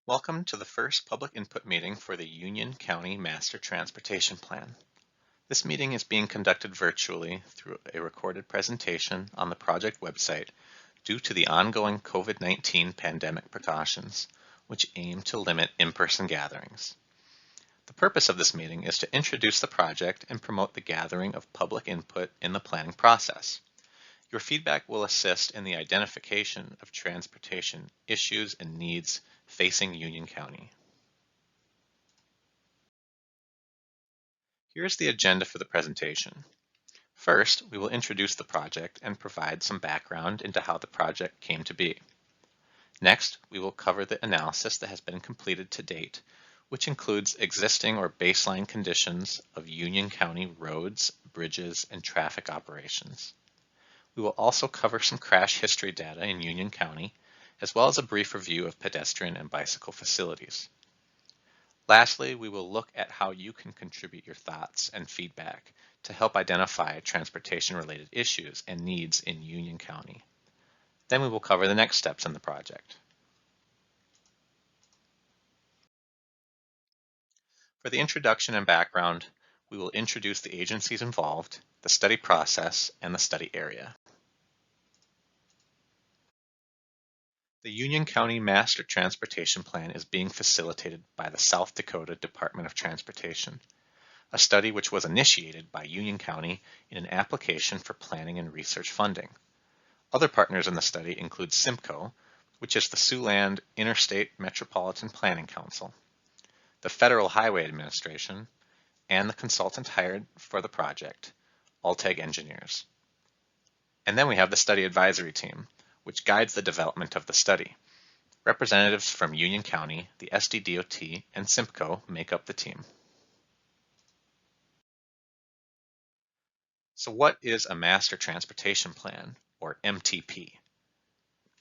Welcome to the first public input meeting for the Union County Master Transportation Plan. This meeting is being conducted virtually through a recorded presentation on the project website due to the ongoing COVID-19 pandemic precautions, which aim to limit in-person gatherings. The purpose of this meeting is to introduce the project and promote the gathering of public input in the planning process. Your feedback will assist in the identification of transportation issues and needs facing Union County. Here's the agenda for the presentation. First, we will introduce the project and provide some background into how the project came to be. Next, we will cover the analysis that has been completed to date, which includes existing or baseline conditions of Union County roads, bridges, and traffic operations. We will also cover some crash history data in Union County, as well as a brief review of pedestrian and bicycle facilities. Lastly, we will look at how you can contribute your thoughts and feedback to help identify transportation-related issues and needs in Union County. Then we will cover the next steps in the project. For the introduction and background, we will introduce the agencies involved, the study process, and the study area. The Union County Master Transportation Plan is being facilitated by the South Dakota Department of Transportation, a study which was initiated by Union County in an application for planning and research funding. Other partners in the study include SIMCO, which is the Siouxland Interstate Metropolitan Planning Council, the Federal Highway Administration, and the consultant hired for the project, Ulteig engineers. And then we have the study advisory team, which guides the development of the study. Representatives from Union County, the SDDOT, and SIMCO make up the team. So what is a Master Transportation Plan, or MTP?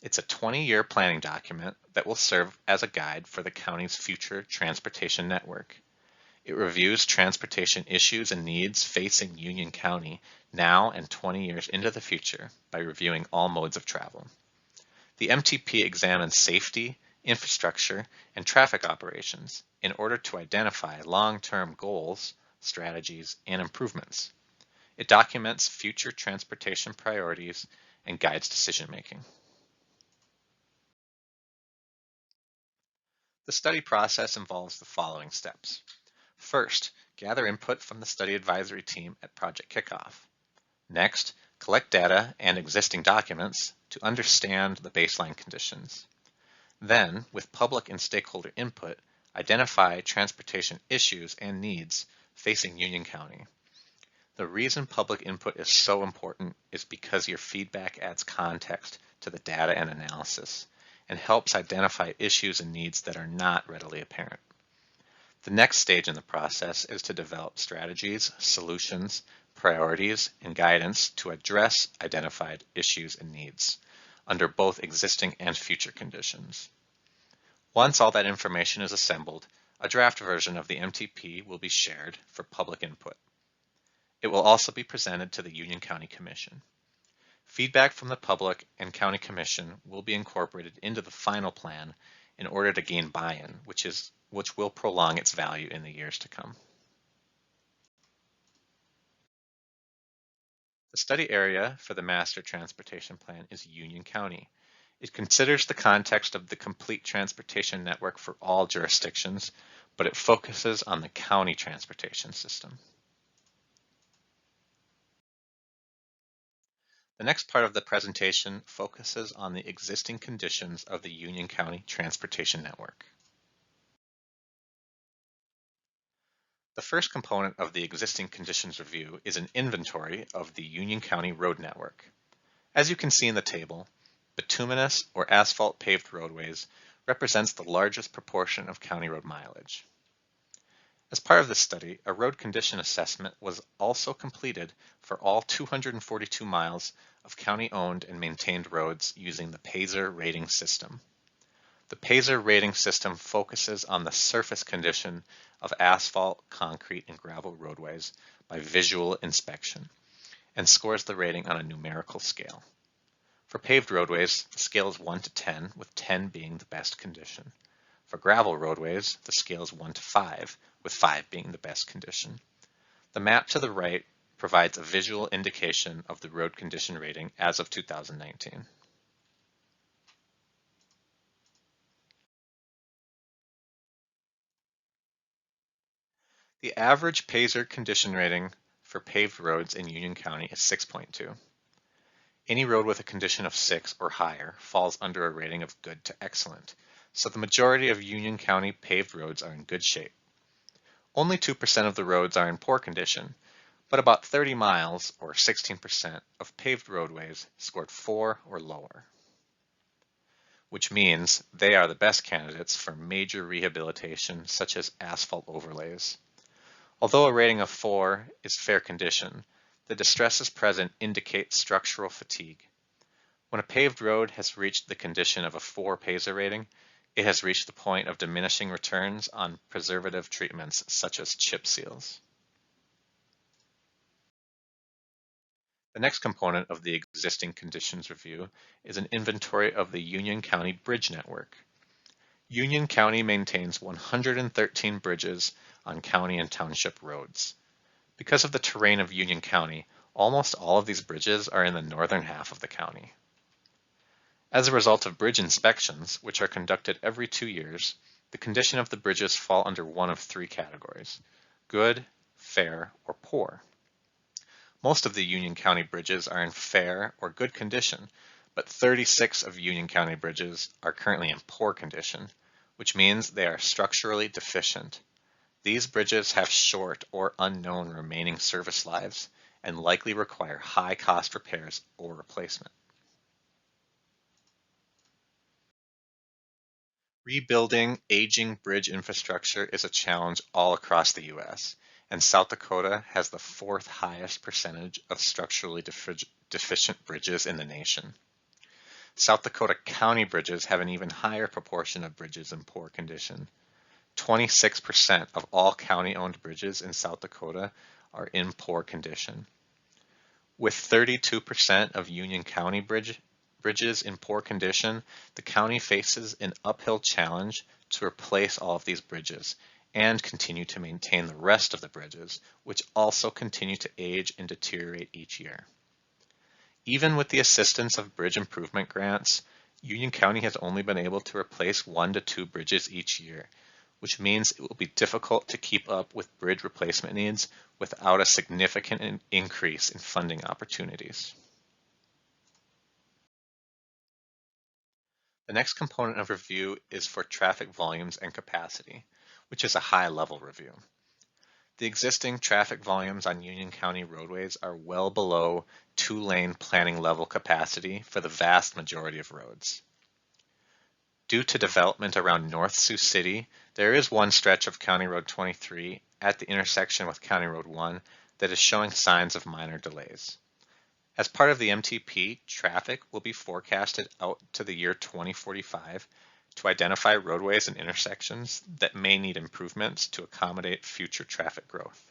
It's a 20-year planning document that will serve as a guide for the county's future transportation network. It reviews transportation issues and needs facing Union County now and 20 years into the future by reviewing all modes of travel. The MTP examines safety, infrastructure, and traffic operations in order to identify long-term goals, strategies, and improvements. It documents future transportation priorities and guides decision-making. The study process involves the following steps. First, gather input from the study advisory team at project kickoff. Next, collect data and existing documents to understand the baseline conditions. Then, with public and stakeholder input, identify transportation issues and needs facing Union County. The reason public input is so important is because your feedback adds context to the data and analysis and helps identify issues and needs that are not readily apparent. The next stage in the process is to develop strategies, solutions, priorities, and guidance to address identified issues and needs under both existing and future conditions. Once all that information is assembled, a draft version of the MTP will be shared for public input. It will also be presented to the Union County Commission. Feedback from the public and County Commission will be incorporated into the final plan in order to gain buy-in, which will prolong its value in the years to come. The study area for the Master Transportation Plan is Union County. It considers the context of the complete transportation network for all jurisdictions, but it focuses on the county transportation system. The next part of the presentation focuses on the existing conditions of the Union County transportation network. The first component of the existing conditions review is an inventory of the Union County road network. As you can see in the table, bituminous or asphalt paved roadways represents the largest proportion of county road mileage. As part of this study, a road condition assessment was also completed for all 242 miles of county-owned and maintained roads using the PASER rating system. The PASER rating system focuses on the surface condition of asphalt, concrete, and gravel roadways by visual inspection and scores the rating on a numerical scale. For paved roadways, the scale is 1 to 10, with 10 being the best condition. For gravel roadways, the scale is 1 to 5, with 5 being the best condition. The map to the right provides a visual indication of the road condition rating as of 2019. The average Paisley condition rating for paved roads in Union County is 6.2. Any road with a condition of 6 or higher falls under a rating of good to excellent, so the majority of Union County paved roads are in good shape. Only 2% of the roads are in poor condition, but about 30 miles, or 16%, of paved roadways scored 4 or lower, which means they are the best candidates for major rehabilitation such as asphalt overlays. Although a rating of 4 is fair condition, the distresses present indicate structural fatigue. When a paved road has reached the condition of a 4 PASA rating, it has reached the point of diminishing returns on preservative treatments such as chip seals. The next component of the existing conditions review is an inventory of the Union County bridge network. Union County maintains 113 bridges on county and township roads. Because of the terrain of Union County, almost all of these bridges are in the northern half of the county. As a result of bridge inspections, which are conducted every 2 years, the condition of the bridges fall under one of 3 categories: good, fair, or poor. Most of the Union County bridges are in fair or good condition, but 36 of Union County bridges are currently in poor condition, which means they are structurally deficient. These bridges have short or unknown remaining service lives and likely require high-cost repairs or replacement. Rebuilding aging bridge infrastructure is a challenge all across the U.S., and South Dakota has the 4th highest percentage of structurally deficient bridges in the nation. South Dakota county bridges have an even higher proportion of bridges in poor condition. 26% of all county-owned bridges in South Dakota are in poor condition. With 32% of Union County bridges in poor condition, the county faces an uphill challenge to replace all of these bridges and continue to maintain the rest of the bridges, which also continue to age and deteriorate each year. Even with the assistance of bridge improvement grants, Union County has only been able to replace 1 to 2 bridges each year, which means it will be difficult to keep up with bridge replacement needs without a significant increase in funding opportunities. The next component of review is for traffic volumes and capacity, which is a high-level review. The existing traffic volumes on Union County roadways are well below 2-lane planning level capacity for the vast majority of roads. Due to development around North Sioux City, there is one stretch of County Road 23 at the intersection with County Road 1 that is showing signs of minor delays. As part of the MTP, traffic will be forecasted out to the year 2045 to identify roadways and intersections that may need improvements to accommodate future traffic growth.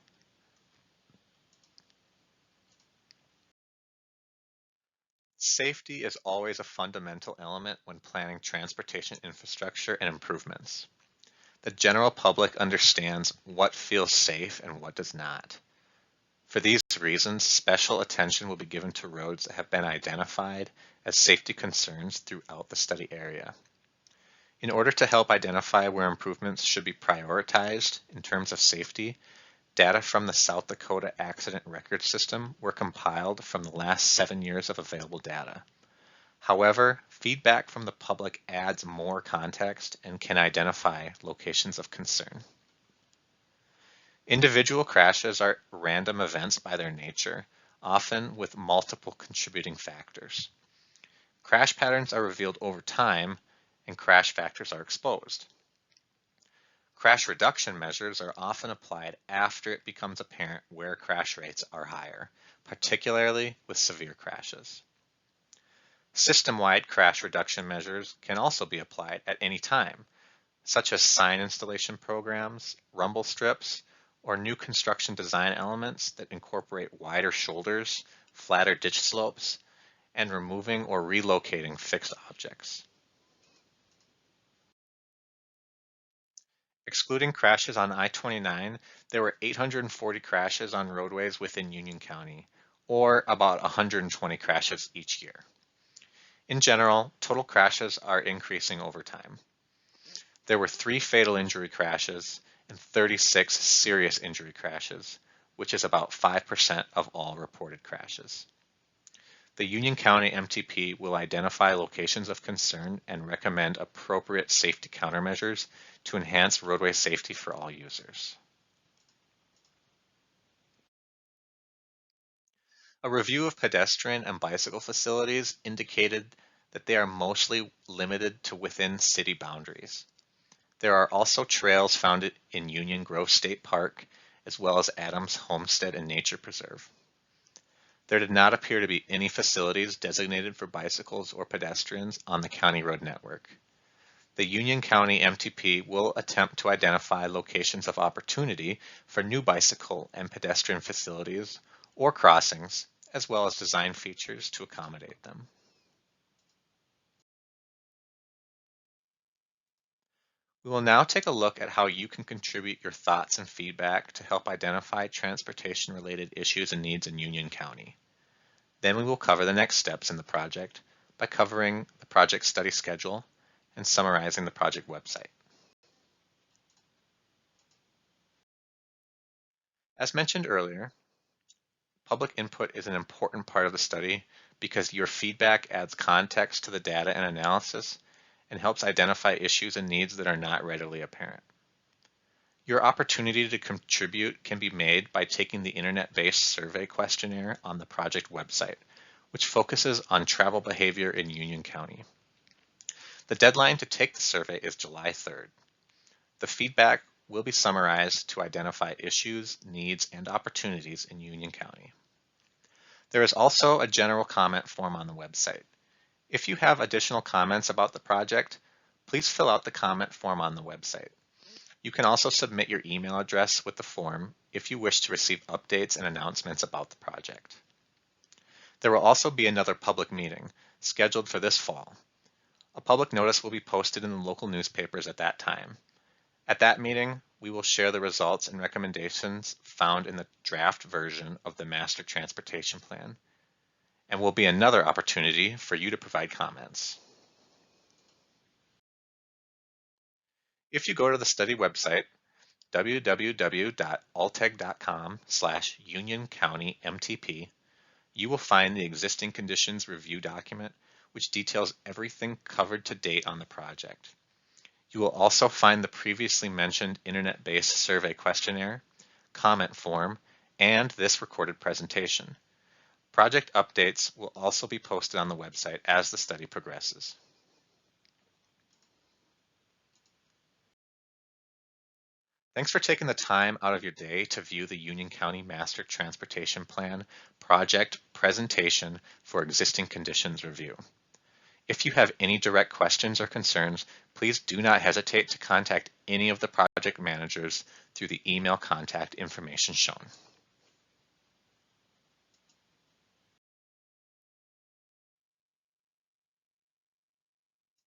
Safety is always a fundamental element when planning transportation infrastructure and improvements. The general public understands what feels safe and what does not. For these reasons, special attention will be given to roads that have been identified as safety concerns throughout the study area. In order to help identify where improvements should be prioritized in terms of safety, data from the South Dakota Accident Record System were compiled from the last 7 years of available data. However, feedback from the public adds more context and can identify locations of concern. Individual crashes are random events by their nature, often with multiple contributing factors. Crash patterns are revealed over time, and crash factors are exposed. Crash reduction measures are often applied after it becomes apparent where crash rates are higher, particularly with severe crashes. System-wide crash reduction measures can also be applied at any time, such as sign installation programs, rumble strips, or new construction design elements that incorporate wider shoulders, flatter ditch slopes, and removing or relocating fixed objects. Excluding crashes on I-29, there were 840 crashes on roadways within Union County, or about 120 crashes each year. In general, total crashes are increasing over time. There were 3 fatal injury crashes and 36 serious injury crashes, which is about 5% of all reported crashes. The Union County MTP will identify locations of concern and recommend appropriate safety countermeasures to enhance roadway safety for all users. A review of pedestrian and bicycle facilities indicated that they are mostly limited to within city boundaries. There are also trails found in Union Grove State Park, as well as Adams Homestead and Nature Preserve. There did not appear to be any facilities designated for bicycles or pedestrians on the county road network. The Union County MTP will attempt to identify locations of opportunity for new bicycle and pedestrian facilities or crossings, as well as design features to accommodate them. We will now take a look at how you can contribute your thoughts and feedback to help identify transportation-related issues and needs in Union County. Then we will cover the next steps in the project by covering the project study schedule and summarizing the project website. As mentioned earlier, public input is an important part of the study because your feedback adds context to the data and analysis and helps identify issues and needs that are not readily apparent. Your opportunity to contribute can be made by taking the internet-based survey questionnaire on the project website, which focuses on travel behavior in Union County. The deadline to take the survey is July 3rd. The feedback will be summarized to identify issues, needs, and opportunities in Union County. There is also a general comment form on the website. If you have additional comments about the project, please fill out the comment form on the website. You can also submit your email address with the form if you wish to receive updates and announcements about the project. There will also be another public meeting scheduled for this fall. A public notice will be posted in the local newspapers at that time. At that meeting, we will share the results and recommendations found in the draft version of the Master Transportation Plan, and will be another opportunity for you to provide comments. If you go to the study website, www.ulteig.com/Union County MTP, you will find the existing conditions review document, which details everything covered to date on the project. You will also find the previously mentioned internet-based survey questionnaire, comment form, and this recorded presentation. Project updates will also be posted on the website as the study progresses. Thanks for taking the time out of your day to view the Union County Master Transportation Plan project presentation for existing conditions review. If you have any direct questions or concerns, please do not hesitate to contact any of the project managers through the email contact information shown.